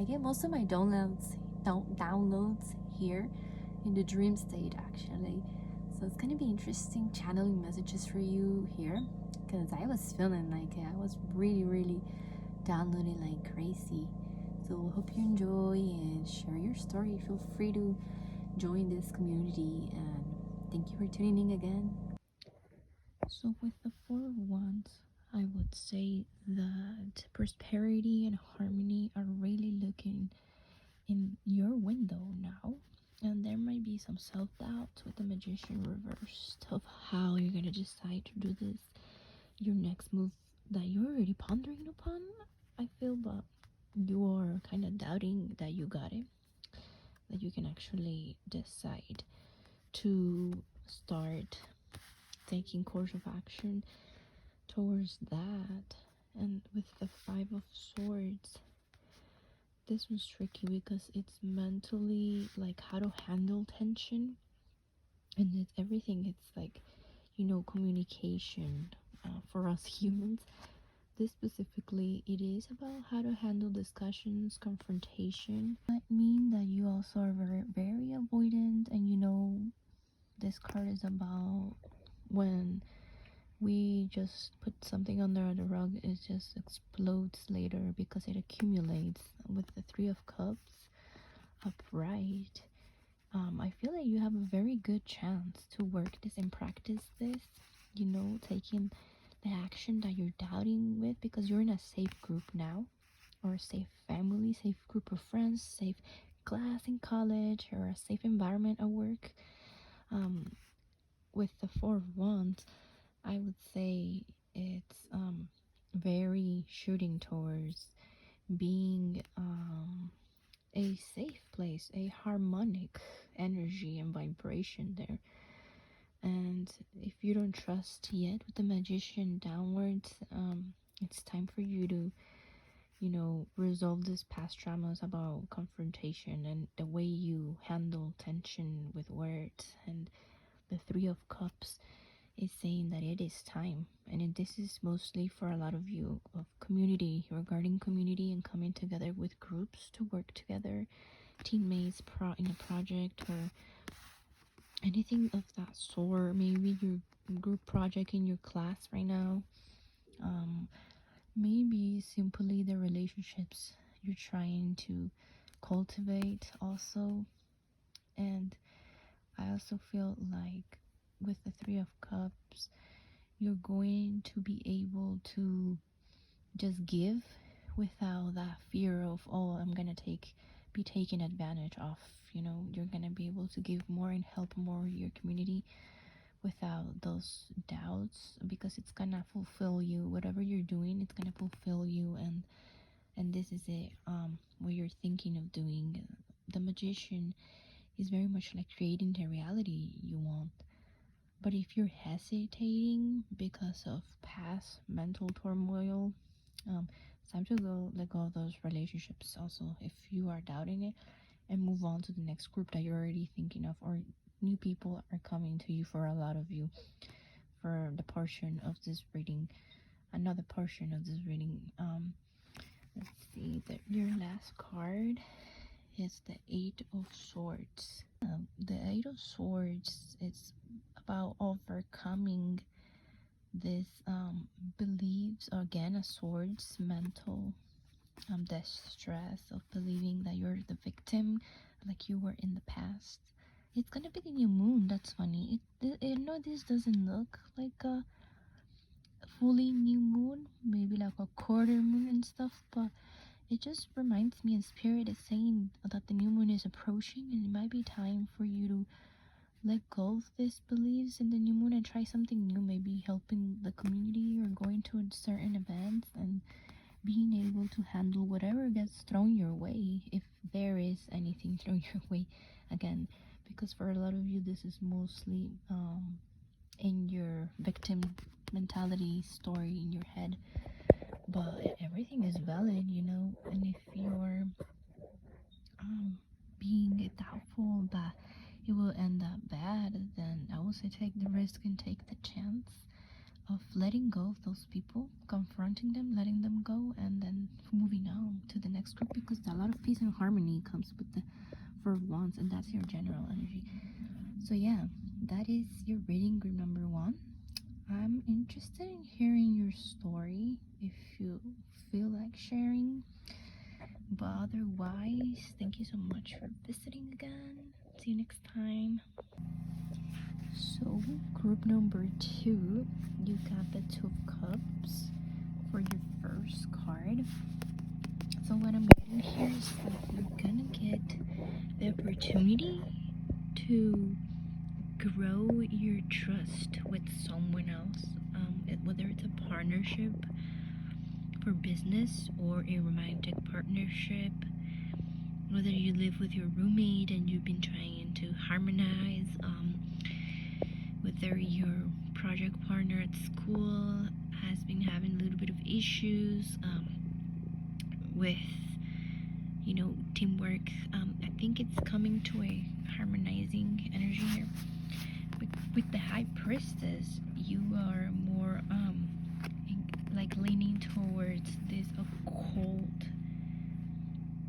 get most of my downloads here in the dream state actually. So it's gonna be interesting channeling messages for you here, because I was feeling like I was really downloading like crazy. So hope you enjoy and share your story. Feel free to join this community, and thank you for tuning in again. So with the Four of Wands, I would say that prosperity and harmony are really looking in your window now, and there might be some self-doubt with the Magician reversed of how you're gonna decide to do this, your next move that you're already pondering upon, I feel, but you're kind of doubting that you got it, that you can actually decide to start taking course of action towards that. And with the Five of Swords, this one's tricky because it's mentally like how to handle tension, and it's everything. It's like, communication. For us humans, this specifically, it is about how to handle discussions, confrontation. Might mean that you also are very avoidant, and this card is about when we just put something under the rug, it just explodes later because it accumulates. With the Three of Cups upright, I feel like you have a very good chance to work this and practice this, taking the action that you're doubting with, because you're in a safe group now, or a safe family, safe group of friends, safe class in college, or a safe environment at work. With the Four of Wands, I would say it's very shooting towards being a safe place, a harmonic energy and vibration there. And if you don't trust yet with the Magician downwards, it's time for you to resolve this past traumas about confrontation and the way you handle tension with words. And the Three of Cups is saying that it is time, and this is mostly for a lot of you of community, regarding community and coming together with groups to work together, teammates in a project or anything of that sort. Maybe your group project in your class right now, maybe simply the relationships you're trying to cultivate also. And I also feel like with the Three of Cups, you're going to be able to just give without that fear of, oh, I'm gonna be taken advantage of. You're gonna be able to give more and help more your community without those doubts, because it's gonna fulfill you. Whatever you're doing, it's gonna fulfill you, and this is it. What you're thinking of doing, the Magician is very much like creating the reality you want. But if you're hesitating because of past mental turmoil, it's time to let go of those relationships also, if you are doubting it, and move on to the next group that you're already thinking of, or new people are coming to you. For a lot of you, for the portion of this reading, another portion of this reading, let's see, that your last card is the Eight of Swords. The Eight of Swords is about overcoming this beliefs, again, a swords, mental distress of believing that you're the victim, like you were in the past. It's gonna be the new moon. That's funny. No, this doesn't look like a fully new moon, maybe like a quarter moon and stuff, but it just reminds me, and Spirit is saying that the new moon is approaching, and it might be time for you to let go of these beliefs in the new moon and try something new, maybe helping the community or going to certain events and being able to handle whatever gets thrown your way, if there is anything thrown your way, again, because for a lot of you this is mostly in your victim mentality story in your head, but everything is valid, and if you're being doubtful that it will end up bad, then I would say take the risk and take the chance of letting go of those people, confronting them, letting them go, and then moving on to the next group, because a lot of peace and harmony comes with the Four of Wands, and that's your general energy. So yeah, that is your reading, group number 1. I'm interested in hearing your story if you feel like sharing, but otherwise, thank you so much for visiting again. See you next time. So group number 2, you got the Two of Cups for your first card. So what I'm getting here is that you're gonna get the opportunity to grow your trust with someone else, whether it's a partnership for business or a romantic partnership, whether you live with your roommate and you've been trying to harmonize, whether your project partner at school has been having a little bit of issues with teamwork. I think it's coming to a harmonizing energy here. With the High Priestess, you are more like leaning towards this occult.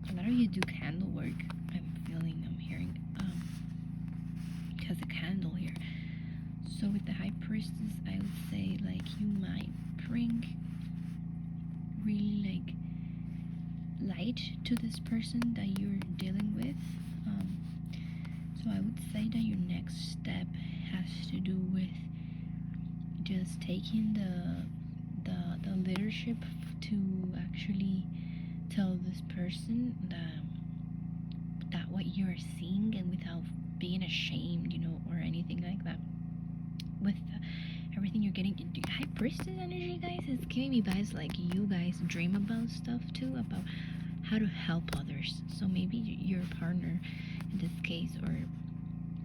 A lot of you do candle work. I'm hearing has a candle here. So with the High Priestess, I would say like you might bring really like light to this person that you're dealing with. So I would say that your next step has to do with just taking the leadership to actually tell this person that what you're seeing, and without being ashamed, or anything like that. With everything you're getting into High Priestess energy, guys, is giving me vibes like you guys dream about stuff too, about how to help others. So maybe your partner in this case, or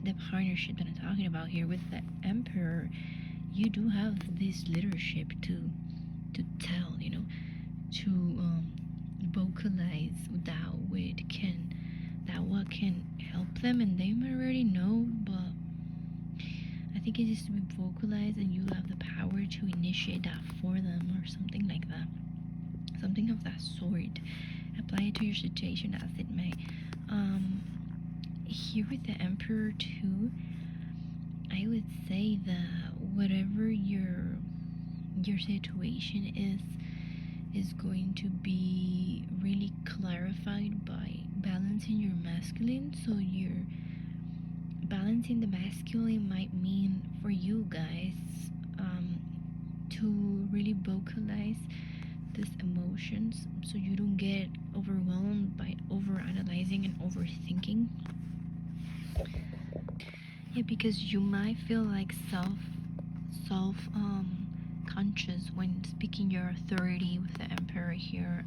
the partnership that I'm talking about here with the Emperor, you do have this leadership to tell, to vocalize what can help them, and they might already know, but I think it needs to be vocalized, and you have the power to initiate that for them, or something like that, something of that sort. Apply it to your situation as it may. Here with the Emperor too, I would say that whatever your situation is going to be really clarified by balancing your masculine. So you're balancing the masculine might mean for you guys to really vocalize these emotions, so you don't get overwhelmed by overanalyzing and overthinking. Yeah, because you might feel like self conscious when speaking your authority with the Emperor here,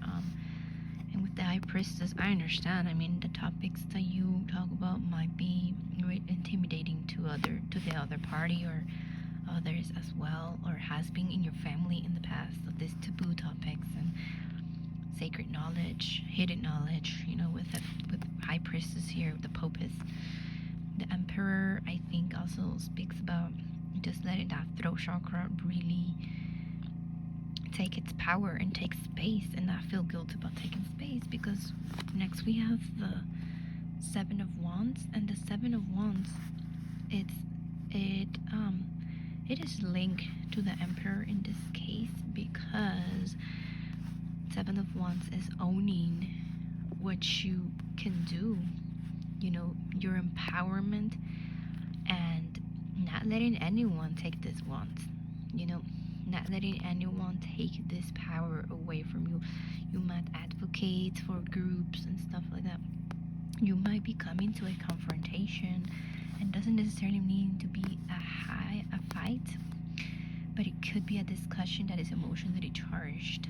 and with the High Priestess. I understand. I mean, the topics that you talk about might be intimidating to the other party, or others as well, or has been in your family in the past. So these taboo topics and sacred knowledge, hidden knowledge, with High Priestess here, the Popes. The Emperor, I think, also speaks about just letting that throat chakra really take its power and take space, and not feel guilt about taking space, because next we have the Seven of Wands, and the Seven of Wands, it is linked to the Emperor in this case, because Seven of Wands is owning what you can do, your empowerment, and not letting anyone take this wand, not letting anyone take this power away from you. You might advocate for groups and stuff like that. You might be coming to a confrontation, and doesn't necessarily need to be a fight, but it could be a discussion that is emotionally charged.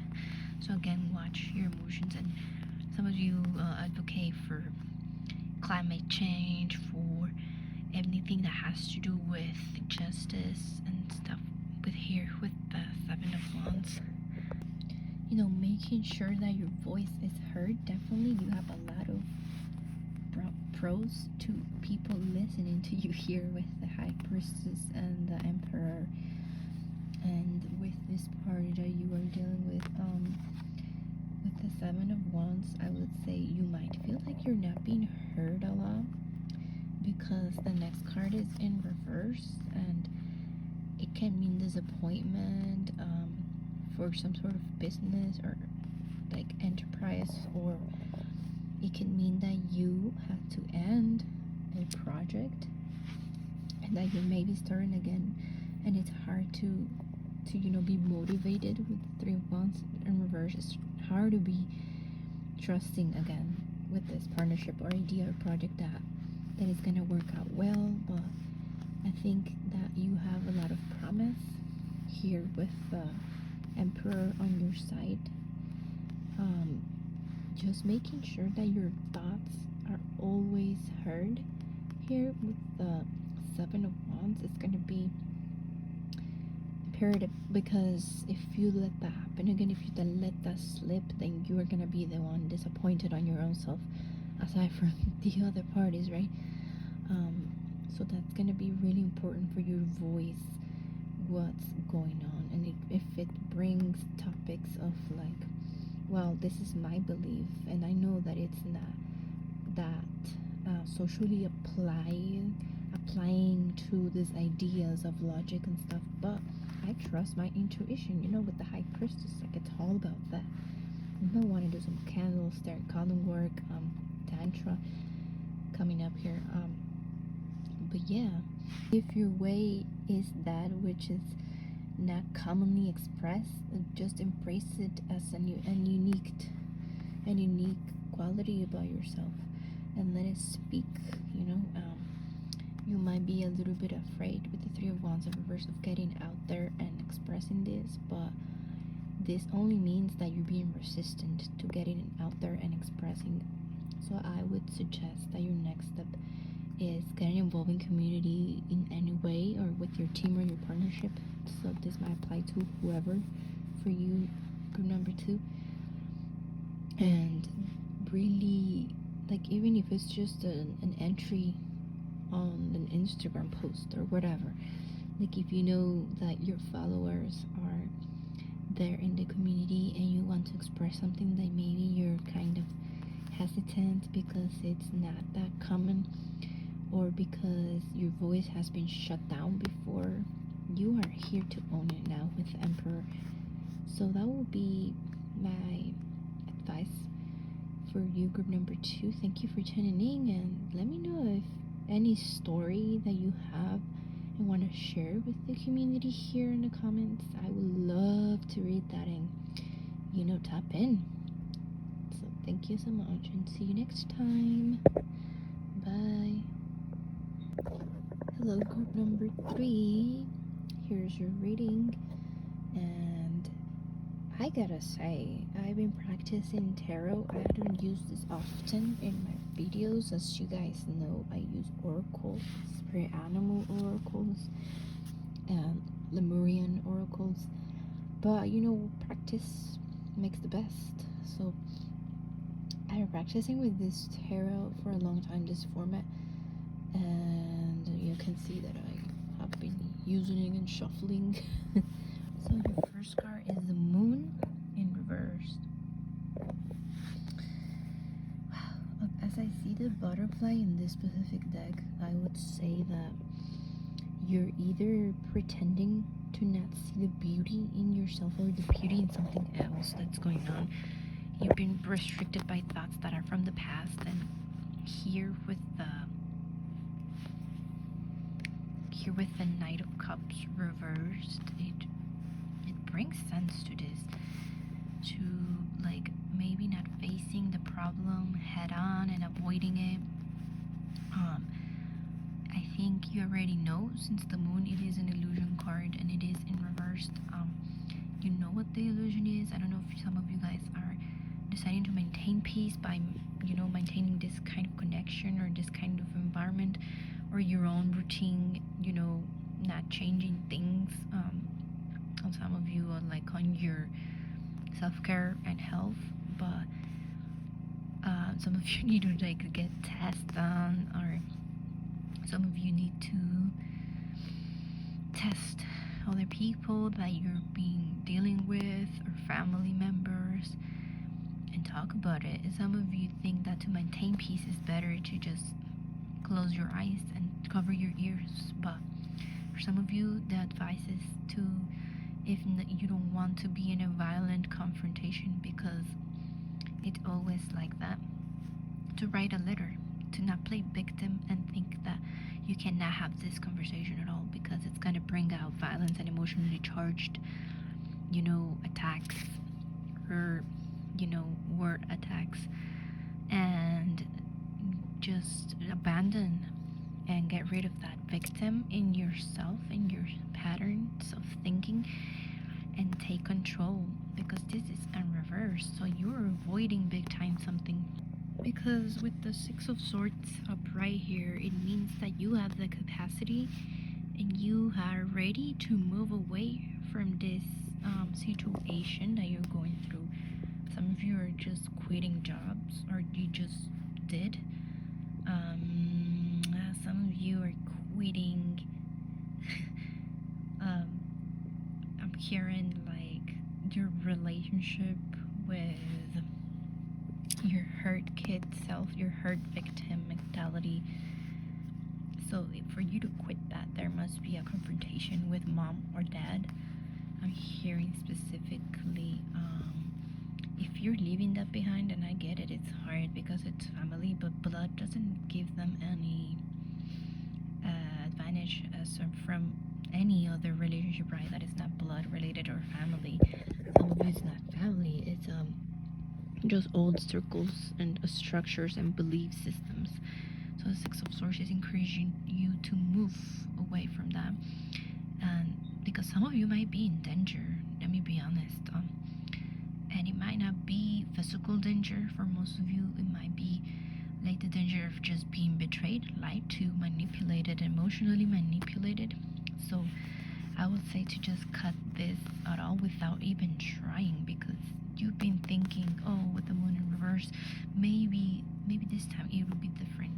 So again, watch your emotions. And some of you advocate for climate change, for anything that has to do with justice and stuff. With the Seven of Wands, making sure that your voice is heard. Definitely, you have a lot of pros to people listening to you here with the High Priestess and the Emperor. And with this part that you are dealing with the Seven of Wands, I would say you might feel like you're not being heard a lot, because the next card is in reverse, and it can mean disappointment for some sort of business or like enterprise, or it can mean that you had to end a project and that you're maybe starting again, and it's hard to be motivated with the Three of Wands in reverse. It's hard to be trusting again with this partnership or idea or project that is gonna work out well. But I think that you have a lot of promise here with the Emperor on your side. Just making sure that your thoughts are always heard. Here with the Seven of Wands, it's gonna be imperative, because if you let that happen again, if you let that slip, then you are gonna be the one disappointed on your own self, aside from the other parties, right? So that's gonna be really important for your voice what's going on, and if it brings topics of like, well, this is my belief, and I know that it's not that socially applying to these ideas of logic and stuff, but I trust my intuition, with the High Priestess, like it's all about that. You might want to do some candles, start column work, tantra coming up here. But yeah, if your way is that which is not commonly expressed, just embrace it as a unique quality about yourself, and let it speak. You might be a little bit afraid with the Three of Wands in reverse of getting out there and expressing this, but this only means that you're being resistant to getting it out there and expressing. So I would suggest that your next step is getting involved in community in any way, or with your team or your partnership. So this might apply to whoever for you, group number 2. And really, like, even if it's just an entry on an Instagram post or whatever, like if you know that your followers are there in the community and you want to express something that maybe you're kind of hesitant because it's not that common, or because your voice has been shut down before, you are here to own it now with the Emperor. So that will be my advice for you, group number 2. Thank you for tuning in, and let me know if any story that you have and want to share with the community here in the comments. I would love to read that and tap in. So thank you so much, and see you next time. Bye. Hello, group number 3. Here's your reading, and I gotta say, I've been practicing tarot. I don't use this often in my videos. As you guys know, I use oracles, spirit animal oracles, and Lemurian oracles. But practice makes the best. So I've been practicing with this tarot for a long time, this format, and you can see that I have been using and shuffling. So your first card is the Moon in reverse. Wow. As I see the butterfly in this specific deck, I would say that you're either pretending to not see the beauty in yourself or the beauty in something else that's going on. You've been restricted by thoughts that are from the past, and here with the Knight of Cups reversed, it brings sense to this, to like maybe not facing the problem head on and avoiding it. I think you already know, since the Moon, it is an illusion card and it is in reversed. You know what the illusion is. I don't know if some of you guys are deciding to maintain peace by maintaining this kind of connection or this kind of environment, or your own routine, not changing things. On some of you are like on your self-care and health, but some of you need to like get tests done, or some of you need to test other people that you're being dealing with or family members and talk about it. Some of you think that to maintain peace is better to just close your eyes and cover your ears, but for some of you the advice is to, if you don't want to be in a violent confrontation, because it's always like that, to write a letter, to not play victim and think that you cannot have this conversation at all, because it's going to bring out violence and emotionally charged, attacks, or, word attacks, and just abandon and get rid of that victim in yourself, in your patterns of thinking, and take control, because this is in reverse, so you're avoiding big time something. Because with the Six of Swords up right here, it means that you have the capacity and you are ready to move away from this situation that you're going through. Some of you are just quitting jobs, or you just did. Some of you are quitting. I'm hearing like your relationship with your hurt kid self, your hurt victim mentality. So for you to quit that, there must be a confrontation with mom or dad. I'm hearing specifically, if you're leaving that behind, and I get it, it's hard because it's family, but blood doesn't give them any advantage as from any other relationship, right? That is not blood related or family. Some of it's not family, it's just old circles and structures and belief systems. So the Six of Swords is encouraging you to move away from that, and because some of you might be in danger, let me be honest, and it might not be physical danger. For most of you, it might be like the danger of just being betrayed, lied to, manipulated, emotionally manipulated. So I would say to just cut this at all without even trying, because you've been thinking, oh, with the moon in reverse, maybe this time it will be different.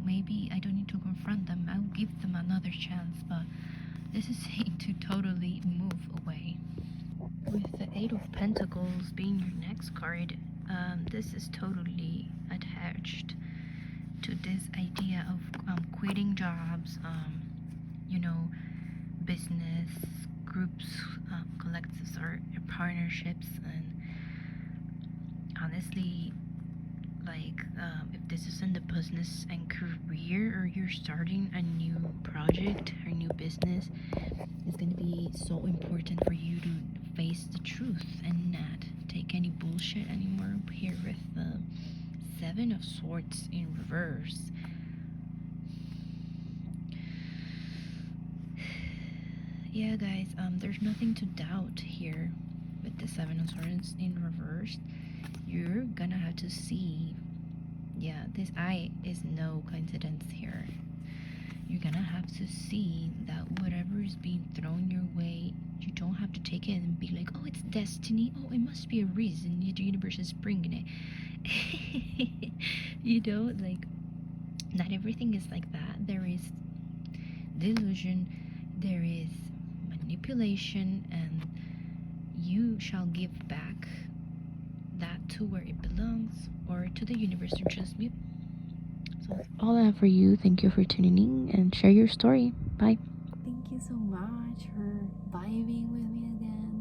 Maybe I don't need to confront them, I'll give them another chance. But this is saying to totally move away. With the Eight of Pentacles being your next card, this is totally attached to this idea of quitting jobs, business groups, collectives, or partnerships. And honestly, like, if this is in the business and career, or you're starting a new project or new business, it's going to be so important for you to face the truth and not take any bullshit anymore. Here with the Seven of Swords in reverse. Yeah, guys, there's nothing to doubt here with the Seven of Swords in reverse. You're gonna have to see, yeah, this eye is no coincidence here. You're gonna have to see that whatever is being thrown your way, you don't have to take it and be like, oh, it's destiny, oh, it must be a reason, the universe is bringing it. Like, not everything is like that. There is delusion, there is manipulation, and you shall give back that to where it belongs, or to the universe, or trust me. So that's all I have for you. Thank you for tuning in, and share your story. Bye. Thank you so much for vibing with me again.